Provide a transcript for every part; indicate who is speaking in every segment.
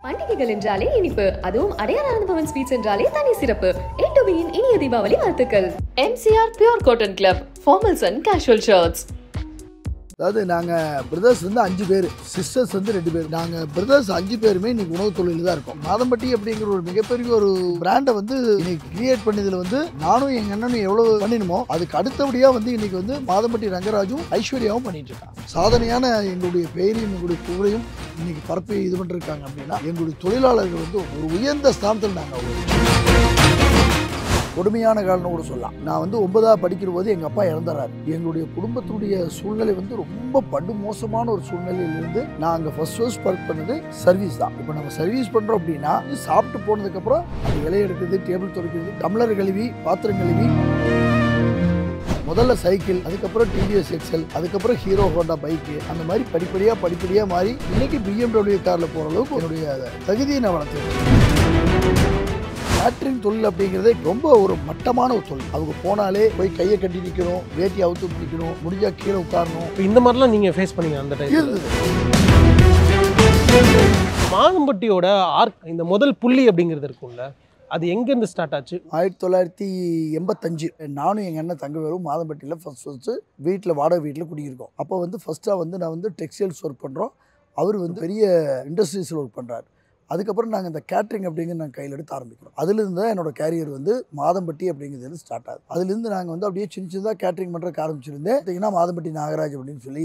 Speaker 1: பண்டிகைகள் என்றாலே இனிப்பு, அதுவும் அடையார் ஆனந்தபவன் ஸ்வீட்ஸ் என்றாலே தனி சிறப்பு. A to B இன் இனிய தீபாவளி வாழ்த்துக்கள். MCR Pure Cotton Club, formals and casual shirts.
Speaker 2: அதாவது நாங்கள் பிரதர்ஸ் வந்து 5 பேர், சிஸ்டர்ஸ் வந்து 2 பேர். நாங்கள் பிரதர்ஸ் 5 பேருமே இன்னைக்கு உணவு தொழில் தான் இருக்கோம். மாதம்பட்டி அப்படிங்கிற ஒரு மிகப்பெரிய ஒரு பிராண்டை வந்து இன்னைக்கு கிரியேட் பண்ணதில் வந்து நானும் எங்கள் அண்ணனும் எவ்வளோ பண்ணினோமோ அதுக்கு அடுத்தபடியாக வந்து இன்னைக்கு வந்து மாதம்பட்டி ரங்கராஜும் ஐஸ்வர்யாவும் பண்ணிட்டு இருக்காங்க. சாதனையான எங்களுடைய பெயரையும் எங்களுடைய புகழையும் இன்னைக்கு பரப்பி இது பண்ணிருக்காங்க. அப்படின்னா எங்களுடைய தொழிலாளர்கள் வந்து ஒரு உயர்ந்த ஸ்தானத்தில் நாங்கள் கொடுமையான காரணம் கூட சொல்லலாம். நான் வந்து 9ஆவது படிக்கிற போது எங்கள் அப்பா இறந்துறாரு. எங்களுடைய குடும்பத்துடைய சூழ்நிலை வந்து ரொம்ப படுமோசமான ஒரு சூழ்நிலையிலிருந்து நான் அங்கே ஃபர்ஸ்ட் ஒர்க் பண்ணது சர்வீஸ் தான். இப்போ நம்ம சர்வீஸ் பண்ணுறோம் அப்படின்னா சாப்பிட்டு போனதுக்கப்புறம் அது இலை எடுக்கிறது, டேபிள் துடைக்கிறது, டம்ளர் கழுவி, பாத்திரம் கழுவி, முதல்ல சைக்கிள், அதுக்கப்புறம் டிவிஎஸ் எக்ஸல், அதுக்கப்புறம் ஹீரோ ஹோண்டா பைக்கு, அந்த மாதிரி படிப்படியாக மாறி இன்னைக்கு BMW காரில் போகிற அளவுக்கு என்னுடைய தகுதியை நான் வளர்த்துருக்கேன். கேட்ரிங் தொழில் அப்படிங்கிறதே ரொம்ப ஒரு மட்டமான ஒரு தொழில். அவங்க போனாலே போய் கையை கட்டி நிற்கணும், வேட்டி அவுத்து நிற்கணும், முடிஞ்சா கீழே உட்காரணும்.
Speaker 3: இந்த மாதிரிலாம் நீங்கள் ஃபேஸ் பண்ணீங்க அந்த டைம்?
Speaker 2: இருந்தது.
Speaker 3: மாதம்பட்டியோட ஆர்க், இந்த முதல் புள்ளி அப்படிங்கிறது இருக்கும்ல, அது எங்கேருந்து ஸ்டார்ட் ஆச்சு?
Speaker 2: 1985 நானும் எங்கள் அண்ணன் தங்கவேலும் மாதம்பட்டியில் ஃபர்ஸ்ட்டு வீட்டில் வாடகை வீட்டில் குடியிருக்கோம். அப்போ வந்து ஃபஸ்ட்டாக வந்து நான் வந்து டெக்ஸ்டைல்ஸ் ஒர்க் பண்ணுறோம். அவர் வந்து பெரிய இண்டஸ்ட்ரீஸில் ஒர்க் பண்ணுறாரு. அதுக்கப்புறம் நாங்கள் இந்த கேட்ரிங் அப்படிங்கிற நாங்கள் கையில் எடுத்து ஆரம்பிக்கிறோம். அதுலேருந்து தான் என்னோடய கேரியர் வந்து மாதம்பட்டி அப்படிங்கிறது ஸ்டார்ட் ஆகுது. அதுலேருந்து நாங்கள் வந்து அப்படியே சின்னதாக கேட்ரிங் பண்ணுறதுக்கு ஆரம்பிச்சிருந்தேன். பார்த்தீங்கன்னா மாதம்பட்டி நாகராஜ் அப்படின்னு சொல்லி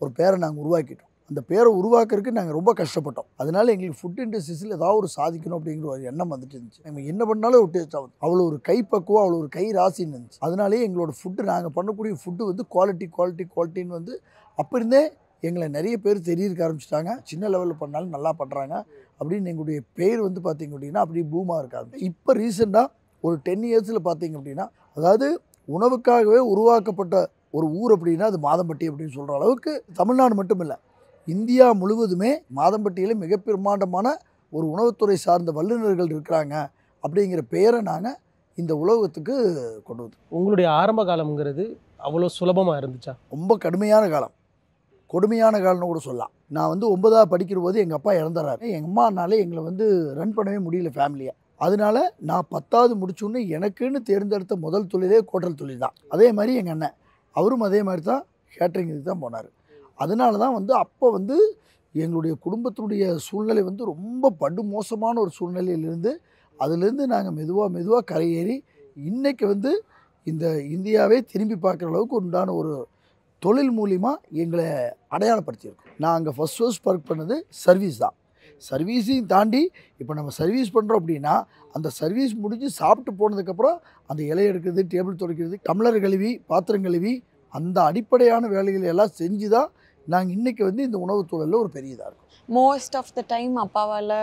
Speaker 2: ஒரு பேரை நாங்கள் உருவாக்கிட்டோம். அந்த பேரை உருவாக்குறதுக்கு நாங்கள் ரொம்ப கஷ்டப்பட்டோம். அதனால எங்களுக்கு ஃபுட் இண்டஸ்ட்ரீஸில் ஏதாவது ஒரு சாதிக்கணும் அப்படிங்கிற ஒரு எண்ணம் வந்துட்டு இருந்துச்சு. நம்ம என்ன பண்ணாலும் ஒரு டேஸ்ட் ஆகுது. அவ்வளோ ஒரு கைப்பக்குவம், அவ்வளோ ஒரு கை ராசின்னு இருந்துச்சு. அதனாலே எங்களோட ஃபுட்டு, நாங்கள் பண்ணக்கூடிய ஃபுட்டு வந்து குவாலிட்டின்னு வந்து அப்போ இருந்தே எங்களை நிறைய பேர் தெரியறதுக்கு ஆரம்பிச்சிட்டாங்க. சின்ன லெவலில் பண்ணாலும் நல்லா பண்ணுறாங்க அப்படின்னு எங்களுடைய பேர் வந்து பார்த்திங்க அப்படின்னா அப்படி பூமாக இருக்காது. இப்போ ரீசெண்டாக ஒரு 10 இயர்ஸில் பார்த்திங்க அப்படின்னா, அதாவது உணவுக்காகவே உருவாக்கப்பட்ட ஒரு ஊர் அப்படின்னா அது மாதம்பட்டி அப்படின்னு சொல்கிற அளவுக்கு தமிழ்நாடு மட்டும் இல்லை, இந்தியா முழுவதுமே மாதம்பட்டியில் மிக பிரமாண்டமான ஒரு உணவுத்துறை சார்ந்த வல்லுநர்கள் இருக்கிறாங்க அப்படிங்கிற பெயரை நாங்கள் இந்த உலகத்துக்கு கொண்டு வந்து.
Speaker 3: உங்களுடைய ஆரம்ப காலம்ங்கிறது அவ்வளோ சுலபமாக இருந்துச்சா?
Speaker 2: ரொம்ப கொடுமையான காலம்னு கூட சொல்லலாம். நான் வந்து 9ஆவது படிக்கிற போது எங்கள் அப்பா இறந்துறாரு. எங்கள் அம்மானாலே எங்களை வந்து ரன் பண்ணவே முடியல ஃபேமிலியை. அதனால நான் 10ஆவது முடிச்சோன்னே எனக்குன்னு தேர்ந்தெடுத்த முதல் தொழிலே ஹோட்டல் தொழில் தான். அதே மாதிரி எங்கள் அண்ணன் அவரும் அதே மாதிரி தான் கேட்ரிங் இதுக்கு தான் போனார். அதனால தான் வந்து அப்போ வந்து எங்களுடைய குடும்பத்தினுடைய சூழ்நிலை வந்து ரொம்ப படுமோசமான ஒரு சூழ்நிலையிலிருந்து அதுலேருந்து நாங்கள் மெதுவாக கரையேறி இன்றைக்கி வந்து இந்த இந்தியாவே திரும்பி பார்க்குற அளவுக்கு உண்டான ஒரு தொழில் மூலிமா எங்களை அடையாளப்படுத்தியிருக்கோம். நான் அங்கே ஃபர்ஸ்ட் ஒர்க் பண்ணது சர்வீஸ் தான். சர்வீஸையும் தாண்டி இப்போ நம்ம சர்வீஸ் பண்ணுறோம் அப்படின்னா அந்த சர்வீஸ் முடிஞ்சு சாப்பிட்டு போனதுக்கப்புறம் அந்த இலை எடுக்கிறது, டேபிள் துடைக்கிறது, டம்ளர் கழுவி, பாத்திரம் கழுவி, அந்த அடிப்படையான வேலைகளை எல்லாம் செஞ்சு தான் நாங்கள் இன்றைக்கி வந்து இந்த உணவு தொழிலில் ஒரு பெரிய இதாக இருக்கும்.
Speaker 4: மோஸ்ட் ஆஃப் த டைம் அப்பாவால்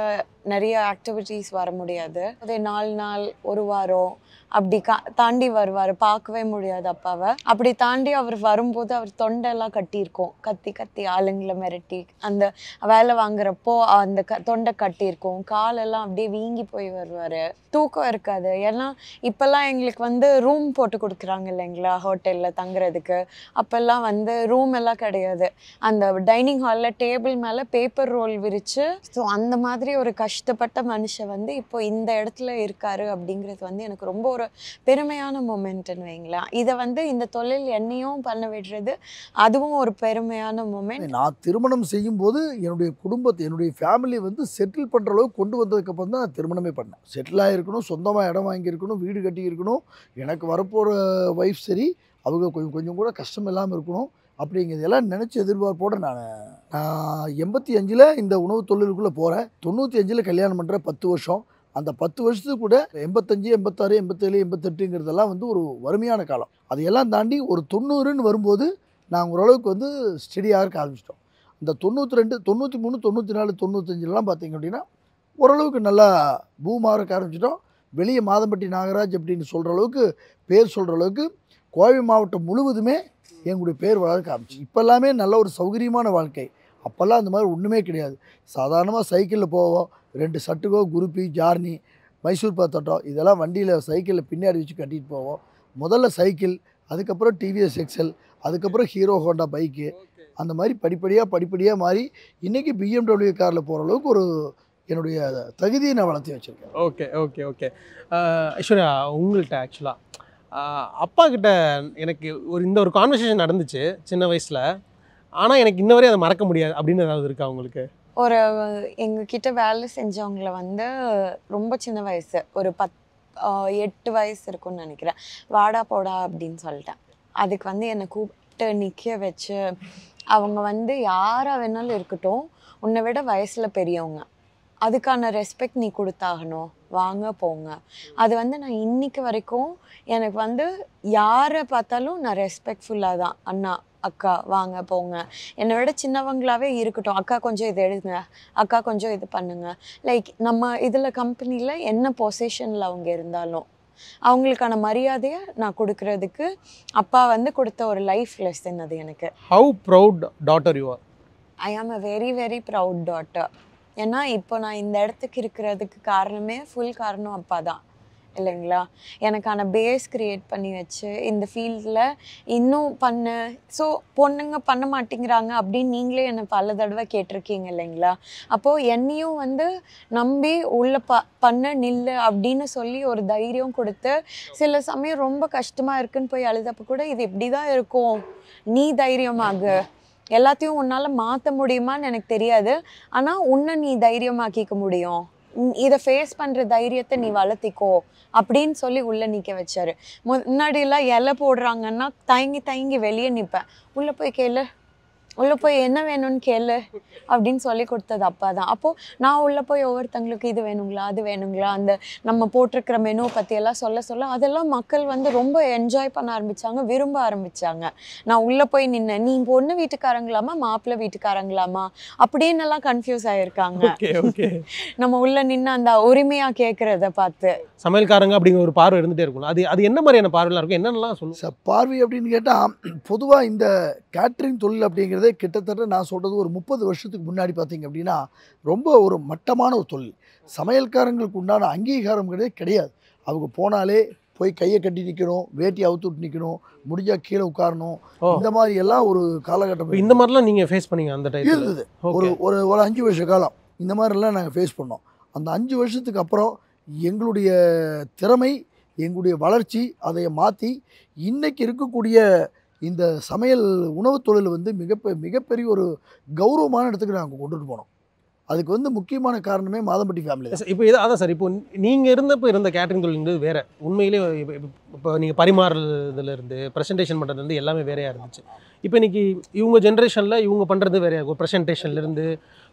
Speaker 4: நிறைய ஆக்டிவிட்டீஸ் வர முடியாது. அதே 4 நாள், ஒரு வாரம் அப்படி தாண்டி வருவார். பார்க்கவே முடியாது அப்பாவை. அப்படி தாண்டி அவர் வரும்போது அவர் தொண்டெல்லாம் கட்டியிருக்கோம். கத்தி ஆளுங்களை மிரட்டி அந்த வேலை வாங்குறப்போ அந்த தொண்டை கட்டியிருக்கோம். காலெல்லாம் அப்படியே வீங்கி போய் வருவார். தூக்கம் இருக்காது. ஏன்னா இப்போல்லாம் எங்களுக்கு வந்து ரூம் போட்டு கொடுக்குறாங்க இல்லைங்களா ஹோட்டலில் தங்குறதுக்கு. அப்போல்லாம் வந்து ரூம் எல்லாம் கிடையாது. அந்த டைனிங் ஹாலில் டேபிள் மேலே பேப்பர் ரோல் விரித்து, ஸோ அந்த மாதிரி ஒரு கஷ்டப்பட்ட மனுஷன் வந்து இப்போ இந்த இடத்துல இருக்காரு அப்படிங்கிறது வந்து எனக்கு ரொம்ப ஒரு பெருமையான மொமெண்ட்னு வைங்களேன். இதை வந்து இந்த தொழில் என்னையும் பண்ண விடுறது அதுவும் ஒரு பெருமையான மொமெண்ட்.
Speaker 2: நான் திருமணம் செய்யும்போது என்னுடைய ஃபேமிலி வந்து செட்டில் பண்ணுற அளவுக்கு கொண்டு வந்ததுக்கப்புறம் தான் நான் திருமணமே பண்ணேன். செட்டில் ஆகிருக்கணும், சொந்தமாக இடம் வாங்கியிருக்கணும், வீடு கட்டியிருக்கணும், எனக்கு வரப்போகிற ஒய்ஃப் சரி அவங்க கொஞ்சம் கூட கஷ்டம் இல்லாமல் இருக்கணும் அப்படிங்கிறதெல்லாம் நினச்சி எதிர்பார்ப்போடு நான் 85 இந்த உணவு தொழிலுக்குள்ளே போகிறேன். 95 கல்யாணம் பண்ணுற 10 வருஷம். அந்த 10 வருஷத்துக்கு கூட 85, 86, 87, 88ங்கிறதெல்லாம் வந்து ஒரு வறுமையான காலம். அதையெல்லாம் தாண்டி ஒரு 90ன்னு வரும்போது நாங்கள் ஓரளவுக்கு வந்து ஸ்டெடியாக இருக்க ஆரம்பிச்சிட்டோம். இந்த 92, 93, 94, 95லாம் பார்த்திங்க அப்படின்னா ஓரளவுக்கு நல்லா பூமாக இருக்க ஆரம்பிச்சிட்டோம். வெளியே மாதம்பட்டி நாகராஜ் அப்படின்னு சொல்கிற அளவுக்கு பேர் சொல்கிற அளவுக்கு கோவை மாவட்டம் முழுவதுமே எங்களுடைய பேர் வளர்க்க ஆரம்பிச்சு. இப்போ எல்லாமே நல்ல ஒரு சௌகரியமான வாழ்க்கை. அப்போல்லாம் அந்த மாதிரி ஒன்றுமே கிடையாது. சாதாரணமாக சைக்கிளில் போவோம். 2 சட்டுகோ, குருப்பி, ஜார்னி, மைசூர் பாத்தோட்டம் இதெல்லாம் வண்டியில் சைக்கிளில் பின்னாடி வச்சு கட்டிட்டு போவோம். முதல்ல சைக்கிள், அதுக்கப்புறம் டிவிஎஸ் எக்ஸல், அதுக்கப்புறம் ஹீரோ ஹோண்டா பைக்கு, அந்த மாதிரி படிப்படியாக மாறி இன்றைக்கி BMW காரில் போகிற அளவுக்கு ஒரு என்னுடைய தகுதியை நான் வளர்த்தி வச்சுருக்கேன்.
Speaker 3: Okay okay okay. ஐஸ்வர்யா, உங்கள்கிட்ட ஆக்சுவலாக அப்பா கிட்ட எனக்கு ஒரு கான்வர்சேஷன் நடந்துச்சு சின்ன வயசில். ஆனால் எனக்கு இன்ன வரையும் அதை மறக்க முடியாது அப்படின்னு ஏதாவது இருக்கா உங்களுக்கு?
Speaker 4: ஒரு எங்ககிட்ட வேலை செஞ்சவங்கள வந்து ரொம்ப சின்ன வயசு, ஒரு 8 வயசு இருக்கும்னு நினைக்கிறேன். வாடா போடா அப்படின்னு சொல்லிட்டேன். அதுக்கு வந்து என்னை கூப்பிட்டு நிற்க வச்சு, அவங்க வந்து யாராக வேணாலும் இருக்கட்டும், உன்னை விட வயசில் பெரியவங்க, அதுக்கான ரெஸ்பெக்ட் நீ கொடுத்தாகணும், வாங்க போங்க. அது வந்து நான் இன்னைக்கு வரைக்கும் எனக்கு வந்து யாரை பார்த்தாலும் நான் ரெஸ்பெக்ட்ஃபுல்லாக தான், அண்ணா அக்கா வாங்க போங்க, என்னை விட சின்னவங்களாவே இருக்கட்டும், அக்கா கொஞ்சம் இது எடுங்க, அக்கா கொஞ்சம் இது பண்ணுங்க. லைக் நம்ம இதில் கம்பெனியில் என்ன பொசிஷனில் அவங்க இருந்தாலும் அவங்களுக்கான மரியாதையை நான் கொடுக்கறதுக்கு அப்பா வந்து கொடுத்த ஒரு லைஃப் லெசன் அது எனக்கு.
Speaker 3: How proud daughter you are?
Speaker 4: I am a very very proud daughter. ஏன்னா இப்போ நான் இந்த இடத்துக்கு இருக்கிறதுக்கு காரணமே ஃபுல் காரணம் அப்பா தான் இல்லைங்களா? எனக்கான பேஸ் க்ரியேட் பண்ணி வச்சு இந்த ஃபீல்டில் இன்னும் பண்ணு. ஸோ பொண்ணுங்க பண்ண மாட்டேங்கிறாங்க அப்படின்னு நீங்களே என்னை பல தடவை கேட்டிருக்கீங்க இல்லைங்களா? அப்போது என்னையும் வந்து நம்பி உள்ள பண்ண நில்லு அப்படின்னு சொல்லி ஒரு தைரியம் கொடுத்து, சில சமயம் ரொம்ப கஷ்டமாக இருக்குன்னு போய் அழுதப்போ கூட இது இப்படி தான் இருக்கும், நீ தைரியமாகு, எல்லாத்தையும் உன்னால் மாற்ற முடியுமான்னு எனக்கு தெரியாது, ஆனால் உன்னை நீ தைரியமாக்கிக்க முடியும், இதை ஃபேஸ் பண்ணுற தைரியத்தை நீ வளர்த்திக்கோ அப்படின்னு சொல்லி உள்ளே நிற்க வச்சாரு. முன்னாடியெல்லாம் இலை போடுறாங்கன்னா தயங்கி வெளியே நிற்பேன். உள்ளே போய் கேளு, உள்ளே போய் என்ன வேணும்னு கேளு அப்படின்னு சொல்லி கொடுத்தது அப்பா தான். அப்போது நான் உள்ளே போய் ஒவ்வொருத்தங்களுக்கு இது வேணுங்களா அது வேணுங்களா அந்த நம்ம போட்டிருக்கிற மெனு பற்றியெல்லாம் சொல்ல அதெல்லாம் மக்கள் வந்து ரொம்ப என்ஜாய் பண்ண ஆரம்பித்தாங்க, விரும்ப ஆரம்பித்தாங்க. நான் உள்ளே போய் நின்னேன், நீ பொண்ணு வீட்டுக்காரங்களாமா மாப்பிள்ளை வீட்டுக்காரங்களாமா அப்படின்னு எல்லாம் கன்ஃபியூஸ் ஆகிருக்காங்க. நம்ம உள்ளே நின்று அந்த உரிமையாக கேட்குறத பார்த்து.
Speaker 3: சமையல்காரங்க அப்படிங்கிற ஒரு பார்வை இருந்துகிட்டே இருக்கும். அது என்ன மாதிரியான பார்வைலாம் இருக்கும், என்னென்னலாம் சொல்லுங்கள்?
Speaker 2: பார்வை அப்படின்னு கேட்டால், பொதுவாக இந்த கேட்ரிங் தொழில் அப்படிங்கிறதே கிட்டத்தட்ட நான் சொல்கிறது ஒரு 30 வருஷத்துக்கு முன்னாடி பார்த்தீங்க அப்படின்னா ரொம்ப ஒரு மட்டமான ஒரு தொழில். சமையல்காரங்களுக்கு உண்டான அங்கீகாரங்கிறதே கிடையாது. அவங்க போனாலே போய் கையை கட்டி நிற்கணும், வேட்டி அவுத்து விட்டு நிற்கணும், முடிஞ்சால் கீழே உட்காரணும், இந்த மாதிரி எல்லாம் ஒரு காலகட்டம்.
Speaker 3: இந்த மாதிரிலாம் நீங்கள் ஃபேஸ் பண்ணீங்க அந்த டைம்?
Speaker 2: இருந்தது. ஒரு 5 வருஷ காலம் இந்த மாதிரிலாம் நாங்கள் ஃபேஸ் பண்ணோம். அந்த 5 வருஷத்துக்கு அப்புறம் எங்களுடைய திறமை, எங்களுடைய வளர்ச்சி அதை மாற்றி இன்றைக்கி இருக்கக்கூடிய இந்த சமையல் உணவு தொழில் வந்து மிகப்பெரிய ஒரு கௌரவமான இடத்துக்கு நாங்கள் கொண்டுட்டு போனோம். அதுக்கு வந்து முக்கியமான காரணமே மாதம்பட்டி ஃபேமிலி தான்.
Speaker 3: இப்போ அதான் சார், இப்போ நீங்கள் இருந்த கேட்டரிங் தொழில் வேறு. உண்மையிலே இப்போ நீங்கள் பரிமாறுறதுலேருந்து ப்ரெசன்டேஷன் பண்ணுறதுலேருந்து எல்லாமே வேறையாக இருந்துச்சு. இப்போ இன்றைக்கி இவங்க ஜென்ரேஷனில் இவங்க பண்ணுறது வேறையாக இருக்கும். ப்ரெசன்டேஷன்லேருந்து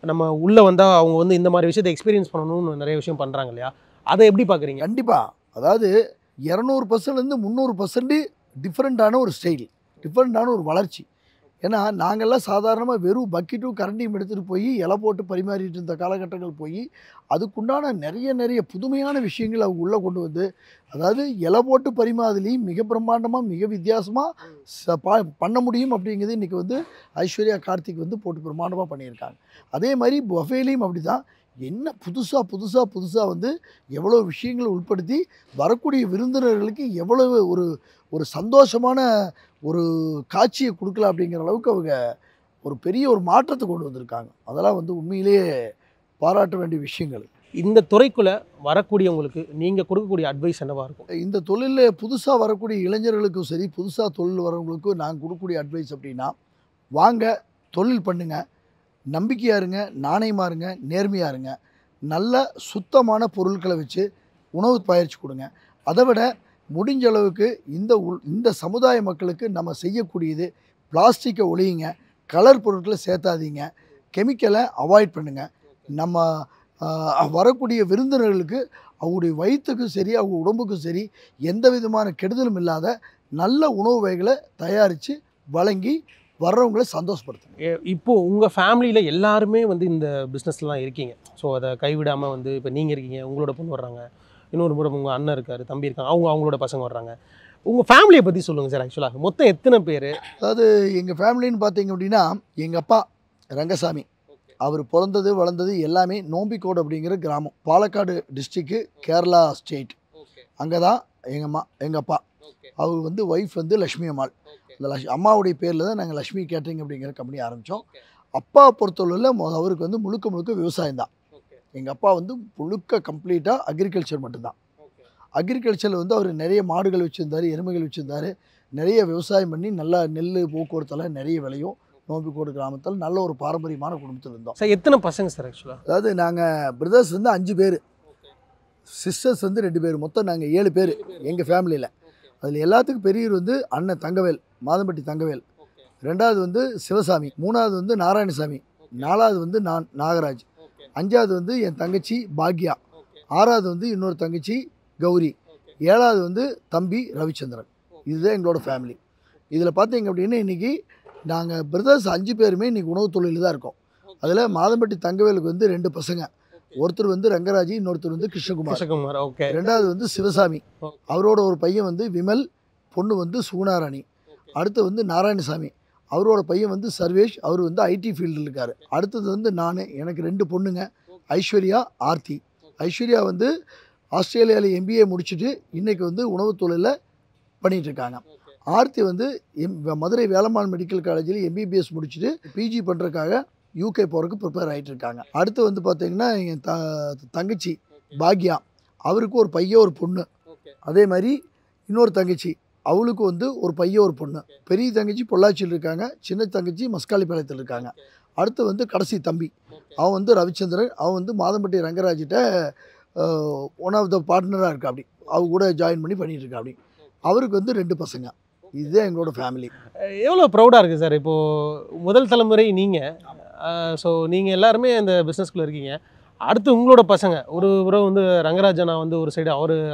Speaker 3: நம்ம உள்ளே வந்தால் அவங்க வந்து இந்த மாதிரி விஷயத்தை எக்ஸ்பீரியன்ஸ் பண்ணணும்னு நிறைய விஷயம் பண்ணுறாங்க இல்லையா? அதை எப்படி பார்க்குறீங்க?
Speaker 2: கண்டிப்பாக. அதாவது 200%லேருந்து 300% டிஃப்ரெண்ட்டான ஒரு ஸ்டைல், டிஃப்ரெண்ட்டான ஒரு வளர்ச்சி. ஏன்னா நாங்கள்லாம் சாதாரணமாக வெறும் பக்கெட்டும் கரண்டியும் எடுத்துகிட்டு போய் இலை போட்டு பரிமாறிட்டு இருந்த காலகட்டங்கள் போய் அதுக்குண்டான நிறைய புதுமையான விஷயங்கள் அவங்க உள்ளே கொண்டு வந்து, அதாவது இலை போட்டு பரிமாறதுலேயும் மிக பிரம்மாண்டமாக மிக வித்தியாசமாக பண்ண முடியும் அப்படிங்கிறது இன்றைக்கி வந்து ஐஸ்வர்யா கார்த்திக் வந்து போட்டு பிரம்மாண்டமாக பண்ணியிருக்காங்க. அதே மாதிரி பஃபேலையும் அப்படி தான். என்ன புதுசாக வந்து எவ்வளோ விஷயங்களை உட்படுத்தி வரக்கூடிய விருந்தினர்களுக்கு எவ்வளவு ஒரு சந்தோஷமான ஒரு காட்சியை கொடுக்கலாம் அப்படிங்கிற அளவுக்கு அவங்க ஒரு பெரிய ஒரு மாற்றத்தை கொண்டு வந்திருக்காங்க. அதெல்லாம் வந்து உண்மையிலேயே பாராட்ட வேண்டிய விஷயங்கள்.
Speaker 3: இந்த துறைக்குள்ளே வரக்கூடியவங்களுக்கு நீங்கள் கொடுக்கக்கூடிய அட்வைஸ் என்னவாக இருக்கும்?
Speaker 2: இந்த தொழிலில் புதுசாக வரக்கூடிய இளைஞர்களுக்கும் சரி, புதுசாக தொழில் வரவங்களுக்கும் நாங்கள் கொடுக்கக்கூடிய அட்வைஸ் அப்படின்னா, வாங்க தொழில் பண்ணுங்கள், நம்பிக்கையாக இருங்க, நாணயமாக இருங்க, நேர்மையாக இருங்க, நல்ல சுத்தமான பொருட்களை வச்சு உணவு பயிற்சி கொடுங்க. அதை விட முடிஞ்ச அளவுக்கு இந்த சமுதாய மக்களுக்கு நம்ம செய்யக்கூடியது பிளாஸ்டிக்கை ஒழியுங்க, கலர் பொருட்களை சேர்த்தாதீங்க, கெமிக்கலை அவாய்ட் பண்ணுங்கள். நம்ம வரக்கூடிய விருந்தினர்களுக்கு அவங்களுடைய வயிற்றுக்கும் சரி அவங்க உடம்புக்கும் சரி எந்த விதமான கெடுதலும் இல்லாத நல்ல உணவு வகைகளை தயாரித்து வழங்கி வர்றவங்களை சந்தோஷப்படுத்துங்க.
Speaker 3: இப்போது உங்கள் ஃபேமிலியில் எல்லாருமே வந்து இந்த பிஸ்னஸ்லாம் இருக்கீங்க. ஸோ அதை கைவிடாமல் வந்து இப்போ நீங்கள் இருக்கீங்க, உங்களோட பொண்ணு வர்றாங்க, இன்னொரு முறை உங்கள் அண்ணன் இருக்கார், தம்பி இருக்காங்க, அவங்களோட பசங்க வர்றாங்க. உங்கள் ஃபேமிலியை பற்றி சொல்லுங்கள் சார். ஆக்சுவலாக மொத்தம் எத்தனை பேர்?
Speaker 2: அதாவது எங்கள் ஃபேமிலின்னு பார்த்தீங்க அப்படின்னா, எங்கள் அப்பா ரங்கசாமி, அவர் பிறந்தது வளர்ந்தது எல்லாமே நோம்பிக்கோடு அப்படிங்கிற கிராமம், பாலக்காடு டிஸ்ட்ரிக்கு, கேரளா ஸ்டேட். அங்கே தான் எங்கள் அப்பா. அவர் வந்து ஒய்ஃப் வந்து லக்ஷ்மி அம்மாள். அந்த அம்மாவுடைய பேரில் தான் நாங்கள் லக்ஷ்மி கேட்ரிங் அப்படிங்கிற கம்பெனி ஆரம்பித்தோம். அப்பா பொறுத்தவரையில் அவருக்கு வந்து முழுக்க விவசாயம் தான். எங்கள் அப்பா வந்து முழுக்க கம்ப்ளீட்டாக அக்ரிகல்ச்சர் மட்டும்தான். அக்ரிகல்ச்சரில் வந்து அவர் நிறைய மாடுகள் வச்சுருந்தார், எருமைகள் வச்சுருந்தார். நிறைய விவசாயம் பண்ணி நல்லா நெல் போக்குவரத்தெல்லாம் நிறைய விளையும். நோம்பிக்கோடு கிராமத்தில் நல்ல ஒரு பாரம்பரியமான குடும்பத்தில் இருந்தோம்.
Speaker 3: சார் எத்தனை பசங்க சார் ஆக்சுவலாக?
Speaker 2: அதாவது நாங்கள் பிரதர்ஸ் வந்து 5 பேர், சிஸ்டர்ஸ் வந்து 2 பேர், மொத்தம் நாங்கள் 7 பேர் எங்கள் ஃபேமிலியில். அதில் எல்லாத்துக்கும் பெரியவர் வந்து அண்ணன் தங்கவேல், மாதம்பட்டி தங்கவேல். 2வது வந்து சிவசாமி, 3வது வந்து நாராயணசாமி, 4வது வந்து நான் நாகராஜ், 5வது வந்து என் தங்கச்சி பாக்யா, 6வது வந்து இன்னொரு தங்கச்சி கௌரி, 7வது வந்து தம்பி ரவிச்சந்திரன். இதுதான் எங்களோட ஃபேமிலி. இதில் பார்த்தீங்க அப்படின்னா இன்றைக்கி நாங்கள் பிரதர்ஸ் 5 பேருமே இன்றைக்கி உணவு தொழில் தான் இருக்கோம். அதில் மாதம்பட்டி தங்கவேலுக்கு வந்து 2 பசங்க, ஒருத்தர் வந்து ரங்கராஜி, இன்னொருத்தர் வந்து கிருஷ்ணகுமார்.
Speaker 3: ஓகே.
Speaker 2: 2வது வந்து சிவசாமி, அவரோட ஒரு பையன் வந்து விமல், பொண்ணு வந்து சுகுணாராணி. அடுத்து வந்து நாராயணசாமி, அவரோட பையன் வந்து சர்வேஷ், அவர் வந்து ஐடி ஃபீல்டில் இருக்கார். அடுத்தது வந்து நான், எனக்கு 2 பொண்ணுங்க, ஐஸ்வர்யா, ஆர்த்தி. ஐஸ்வர்யா வந்து ஆஸ்திரேலியாவில் MBA முடிச்சுட்டு இன்றைக்கி வந்து உணவு தொழிலில் பண்ணிகிட்ருக்காங்க. ஆர்த்தி வந்து மதுரை வேலம்மாள் மெடிக்கல் காலேஜில் MBBS முடிச்சுட்டு PG பண்ணுறதுக்காக UK போகிறதுக்கு ப்ரிப்பேர் ஆகிட்டு இருக்காங்க. அடுத்து வந்து பார்த்திங்கன்னா என் தங்கச்சி பாக்யா, அவருக்கு ஒரு பையன் ஒரு பொண்ணு. அதே மாதிரி இன்னொரு தங்கச்சி, அவளுக்கு வந்து ஒரு பையன் ஒரு பொண்ணு. பெரிய தங்கச்சி பொள்ளாச்சியில் இருக்காங்க, சின்ன தங்கச்சி மஸ்காலிப்பாளையத்தில் இருக்காங்க. அடுத்து வந்து கடைசி தம்பி, அவன் வந்து ரவிச்சந்திரன், அவன் வந்து மாதம்பட்டி ரங்கராஜிட்ட ஒன் ஆஃப் த பார்ட்னராக இருக்கா. அப்படி அவ கூட ஜாயின் பண்ணி பண்ணிகிட்டு இருக்கா. அப்படி அவருக்கு வந்து 2 பசங்க. இதுதான் எங்களோட ஃபேமிலி.
Speaker 3: எவ்வளோ ப்ரௌடாக இருக்குது சார் இப்போது முதல் தலைமுறை நீங்கள். ஸோ நீங்கள் எல்லாருமே இந்த பிஸ்னஸ்குள்ளே இருக்கீங்க. அடுத்து உங்களோட பசங்க ஒரு புறம் வந்து ரங்கராஜனா வந்து ஒரு சைடு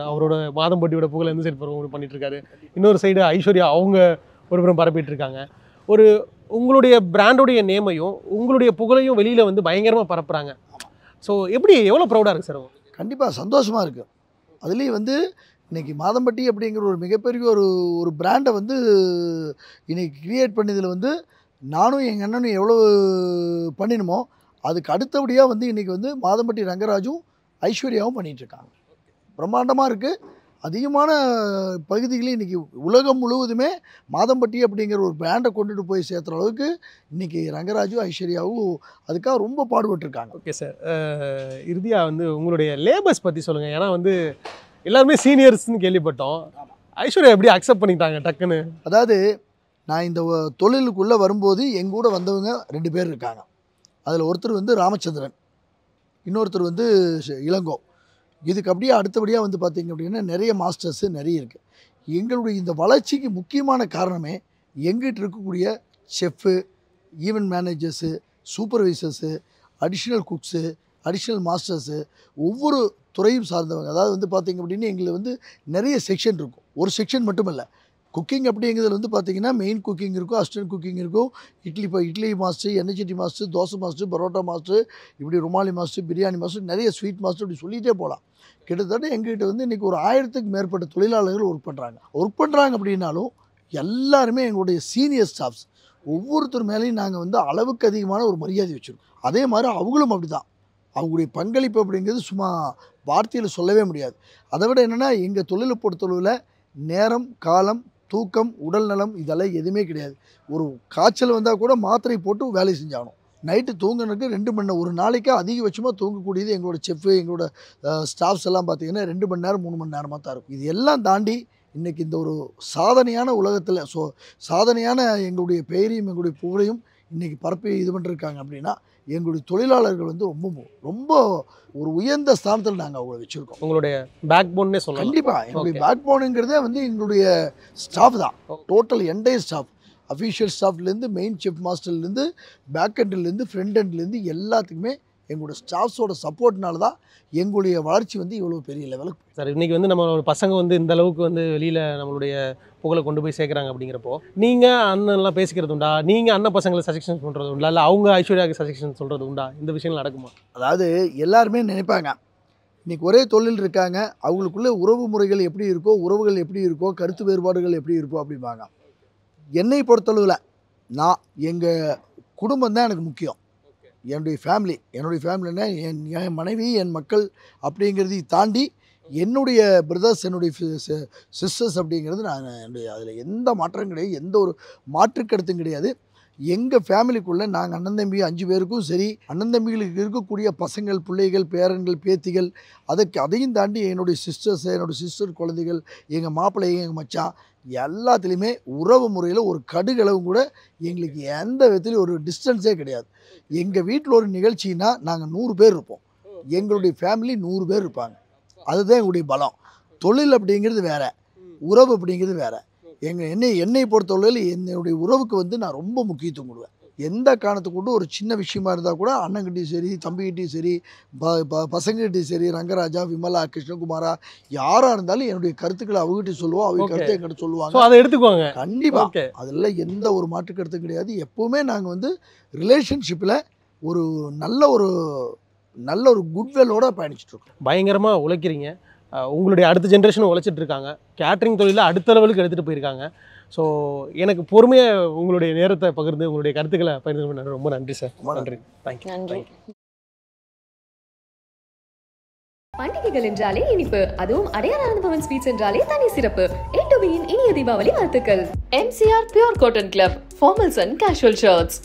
Speaker 3: அவரோட மாதம்பட்டியோட புகழ் எந்த சைடு பண்ணிகிட்ருக்காரு, இன்னொரு சைடு ஐஸ்வர்யா அவங்க ஒரு புறம் பரப்பிட்டு இருக்காங்க. ஒரு உங்களுடைய பிராண்டோடைய நேமையும் உங்களுடைய புகழையும் வெளியில் வந்து பயங்கரமாக பரப்புகிறாங்க. ஸோ எப்படி எவ்வளோ ப்ரௌடாக இருக்குது சார்?
Speaker 2: கண்டிப்பாக சந்தோஷமாக இருக்குது. அதுலேயும் வந்து இன்றைக்கி மாதம்பட்டி அப்படிங்கிற ஒரு மிகப்பெரிய ஒரு பிராண்டை வந்து இன்றைக்கி க்ரியேட் பண்ணதில் வந்து நானும் எங்கள் அண்ணனும் எவ்வளோ பண்ணினோமோ அதுக்கு அடுத்தபடியாக வந்து இன்றைக்கி வந்து மாதம்பட்டி ரங்கராஜும் ஐஸ்வர்யாவும் பண்ணிகிட்ருக்காங்க. பிரம்மாண்டமாக இருக்குது. அதிகமான பகுதிகளில் இன்றைக்கி உலகம் முழுவதுமே மாதம்பட்டி அப்படிங்கிற ஒரு பிராண்டை கொண்டுட்டு போய் சேர்த்துற அளவுக்கு இன்றைக்கி ரங்கராஜும் ஐஸ்வர்யாவும் அதுக்காக ரொம்ப பாடுபட்டுருக்காங்க.
Speaker 3: ஓகே சார், இறுதியாக வந்து உங்களுடைய லேபர்ஸ் பற்றி சொல்லுங்கள். ஏன்னா வந்து எல்லாருமே சீனியர்ஸ்னு கேள்விப்பட்டோம். ஐஸ்வர்யா எப்படி அக்செப்ட் பண்ணிட்டாங்க டக்குன்னு?
Speaker 2: அதாவது நான் இந்த தொழிலுக்குள்ளே வரும்போது எங்கள் கூட வந்தவங்க 2 பேர் இருக்காங்க. அதில் ஒருத்தர் வந்து ராமச்சந்திரன், இன்னொருத்தர் வந்து இளங்கோ. இதுக்கு அப்படியே அடுத்தபடியாக வந்து பார்த்திங்க அப்படின்னா நிறைய மாஸ்டர்ஸு நிறைய இருக்குது. எங்களுடைய இந்த வளர்ச்சிக்கு முக்கியமான காரணமே எங்கிட்ட இருக்கக்கூடிய chef, event managers, supervisors, additional cooks, additional masters, ஒவ்வொரு துறையும் சார்ந்தவங்க. அதாவது வந்து பார்த்திங்க அப்படின்னா எங்களுக்கு வந்து நிறைய செக்ஷன் இருக்கும். ஒரு செக்ஷன் மட்டும் இல்லை. குக்கிங் அப்படிங்கிறதுல வந்து பார்த்திங்கன்னா மெயின் குக்கிங் இருக்கும், அசிஸ்டன்ட் குக்கிங் இருக்கும், இட்லி மாஸ்டர், எண்ணெய் சட்டி master, dosa master, parotta master, இப்படி ருமாலி மாஸ்டர், பிரியாணி மாஸ்டர், நிறைய ஸ்வீட் மாஸ்டர், இப்படி சொல்லிகிட்டே போகலாம். கிட்டத்தட்ட எங்ககிட்ட வந்து இன்றைக்கி ஒரு 1000க்கு மேற்பட்ட தொழிலாளர்கள் ஒர்க் பண்ணுறாங்க. அப்படின்னாலும் எல்லாருமே எங்களுடைய சீனியர் ஸ்டாஃப்ஸ். ஒவ்வொருத்தர் மேலேயும் நாங்கள் வந்து அளவுக்கு அதிகமான ஒரு மரியாதை வச்சுருக்கோம். அதே மாதிரி அவங்களும் அப்படி தான். அவங்களுடைய பங்களிப்பு அப்படிங்கிறது சும்மா வார்த்தையில் சொல்லவே முடியாது. அதை விட என்னென்னா எங்கள் தொழிலை பொறுத்தளவில் நேரம், காலம், தூக்கம், உடல் நலம் இதெல்லாம் எதுவுமே கிடையாது. ஒரு காய்ச்சல் வந்தால் கூட மாத்திரை போட்டு வேலை செஞ்சாகணும். நைட்டு தூங்குறதுக்கு 2 மணி நேரம், ஒரு நாளைக்கு அதிகபட்சமாக தூங்கக்கூடியது எங்களோட செஃப்பு, எங்களோட ஸ்டாஃப்ஸ் எல்லாம் பார்த்திங்கன்னா 2 மணி நேரம் 3 மணி நேரமாக தான் இருக்கும். இது எல்லாம் தாண்டி இன்றைக்கி இந்த ஒரு சாதனையான உலகத்தில் சாதனையான எங்களுடைய பெயரையும் எங்களுடைய புகழையும் இன்றைக்கி பரப்பி இது பண்ணிருக்காங்க. அப்படின்னா எங்களுடைய தொழிலாளர்கள் வந்து ரொம்ப ஒரு உயர்ந்த ஸ்தானத்தில் நாங்கள் அவங்களை வச்சுருக்கோம்.
Speaker 3: உங்களுடைய பேக் போன்னே சொல்லலாம்.
Speaker 2: கண்டிப்பாக எங்களுடைய பேக் போனுங்கிறதே வந்து எங்களுடைய ஸ்டாஃப் தான். டோட்டல் என்டையர் ஸ்டாஃப், அஃபீஷியல் ஸ்டாஃப்லேருந்து, மெயின் செஃப் மாஸ்டர்லேருந்து, பேக் எண்ட்லேருந்து, ஃப்ரண்ட் எண்ட்லேருந்து எல்லாத்துக்குமே எங்களோட ஸ்டாஃப்ஸோட சப்போர்ட்னால தான் எங்களுடைய வளர்ச்சி வந்து இவ்வளோ பெரிய லெவலுக்கு.
Speaker 3: சார் இன்றைக்கி வந்து நம்மளோட பசங்க வந்து இந்த அளவுக்கு வந்து வெளியில் நம்மளுடைய புகழை கொண்டு போய் சேர்க்குறாங்க. அப்படிங்கிறப்போ நீங்கள் அண்ணன்லாம் பேசிக்கிறது உண்டா? நீங்கள் அண்ணன் பசங்களை சஜெஷன் பண்ணுறது உண்டா? இல்லை அவங்க ஐஸ்வர்யாவுக்கு சஜெஷன் சொல்கிறது உண்டா? இந்த விஷயங்கள் நடக்குமா?
Speaker 2: அதாவது எல்லாருமே நினைப்பாங்க இன்றைக்கி ஒரே தொழில் இருக்காங்க, அவங்களுக்குள்ள உறவு முறைகள் எப்படி இருக்கோ, உறவுகள் எப்படி இருக்கோ, கருத்து வேறுபாடுகள் எப்படி இருக்கோ அப்படிம்பாங்க. என்னை பொறுத்தளவில் எங்கள் குடும்பம் தான் எனக்கு முக்கியம். என்னுடைய ஃபேமிலின்னா என் மனைவி, என் மக்கள் அப்படிங்கிறதை தாண்டி என்னுடைய பிரதர்ஸ், என்னுடைய சிஸ்டர்ஸ் அப்படிங்கிறது நான் என்னுடைய அதில் எந்த மாற்றம் கிடையாது, எந்த ஒரு மாற்று கருத்தும் கிடையாது. எங்கள் ஃபேமிலிக்குள்ளே நாங்கள் அண்ணன் தம்பி 5 பேருக்கும் சரி, அண்ணன் தம்பிகளுக்கு இருக்கக்கூடிய பசங்கள், பிள்ளைகள், பேரன்கள், பேத்திகள், அதையும் தாண்டி என்னுடைய சிஸ்டர்ஸ், என்னோடய சிஸ்டர் குழந்தைகள், எங்கள் மாப்பிள்ளை, எங்கள் மச்சான், எல்லாத்துலேயுமே உறவு முறையில் ஒரு கடுகளவும் கூட எங்களுக்கு எந்த விதத்துலையும் ஒரு டிஸ்டன்ஸே கிடையாது. எங்கள் வீட்டில் ஒரு நிகழ்ச்சின்னா நாங்கள் 100 பேர் இருப்போம். எங்களுடைய ஃபேமிலி 100 பேர் இருப்பாங்க. அதுதான் எங்களுடைய பலம். தொழில் அப்படிங்கிறது வேறு, உறவு அப்படிங்கிறது வேறு. என்னை பொறுத்தவரையில் என்னுடைய உறவுக்கு வந்து நான் ரொம்ப முக்கியத்துவம் கொடுவேன். எந்த காரணத்துக்கு கொண்டு ஒரு சின்ன விஷயமா இருந்தால் கூட அண்ணங்கிட்டையும் சரி, தம்பிக்கிட்டையும் சரி, பசங்ககிட்டையும் சரி, ரங்கராஜா, விமலா, கிருஷ்ணகுமாரா, யாராக இருந்தாலும் என்னுடைய கருத்துக்களை அவங்ககிட்ட சொல்லுவோம், அவங்க கருத்தை என்கிட்ட சொல்லுவாங்க.
Speaker 3: அதை எடுத்துக்குவாங்க
Speaker 2: கண்டிப்பாக. அதில் எந்த ஒரு மாற்று கருத்தும் கிடையாது. எப்போவுமே நாங்கள் வந்து ரிலேஷன்ஷிப்பில் ஒரு நல்ல ஒரு குட்வெல்லோட பயணிச்சுட்ருக்கோம்.
Speaker 3: பயங்கரமாக உழைக்கிறீங்க. உங்களுடைய அடுத்த ஜென்ரேஷனும் உழைச்சிட்டு இருக்காங்க. கேட்ரிங் தொழிலில் அடுத்த லெவலுக்கு எடுத்துகிட்டு போயிருக்காங்க. ஸோ எனக்கு பொறுமையாக உங்களுடைய நேரத்தை பகிர்ந்து உங்களுடைய கருத்துக்களை பகிர்ந்து பண்ண ரொம்ப நன்றி சார். நன்றி. தேங்க்யூ.
Speaker 4: நன்றி.
Speaker 1: பண்டிகைகள் என்றாலே இனிப்பு, அதுவும் அடையார் ஆனந்தபவன் ஸ்வீட்ஸ் என்றாலே தனி சிறப்பு. A to Bயின் இனிய தீபாவளி வாழ்த்துக்கள். MCR Pure Cotton Club, Formals and Casual Shirts.